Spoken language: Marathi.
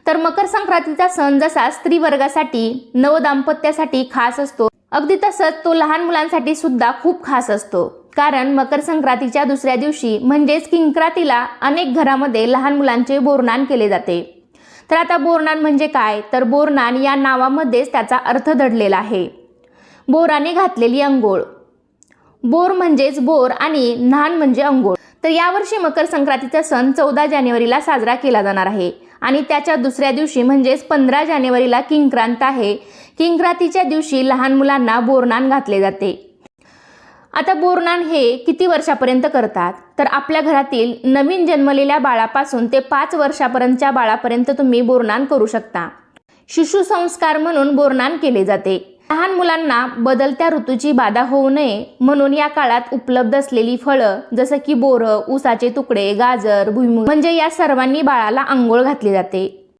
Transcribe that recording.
तर मकर संक्रांतीचा सण जसा स्त्री वर्गासाठी नवदाम्पत्यासाठी खास असतो, अगदी तसंच तो लहान मुलांसाठी सुद्धा खूप खास असतो. कारण मकर संक्रांतीच्या दुसऱ्या दिवशी म्हणजेच किंक्रातीला अनेक घरामध्ये लहान मुलांचे बोरनान केले जाते. तर आता बोरनान म्हणजे काय, तर बोरनान या नावामध्येच त्याचा अर्थ दडलेला आहे. बोराने घातलेली अंघोळ. बोर म्हणजेच बोर आणि न्हाण म्हणजे अंघोळ. तर यावर्षी मकर संक्रांतीचा सण 14 जानेवारीला साजरा केला जाणार आहे आणि त्याच्या दुसऱ्या दिवशी म्हणजेच 15 जानेवारीला किंक्रांत आहे. किंक्रांतीच्या दिवशी लहान मुलांना बोरनान घातले जाते. आता बोरनान हे किती वर्षापर्यंत करतात, तर आपल्या घरातील नवीन जन्मलेल्या बाळापासून ते 5 वर्षापर्यंतच्या बाळापर्यंत तुम्ही बोरनान करू शकता. शिशुसंस्कार म्हणून बोरनान केले जाते. लहान मुलांना बदलत्या ऋतूची बाधा होऊ नये म्हणून या काळात उपलब्ध असलेली फळं जसं की बोरं, ऊसाचे तुकडे, गाजर, भुईमूग म्हणजे या सर्वांनी बाळाला अंघोळ घातली जाते.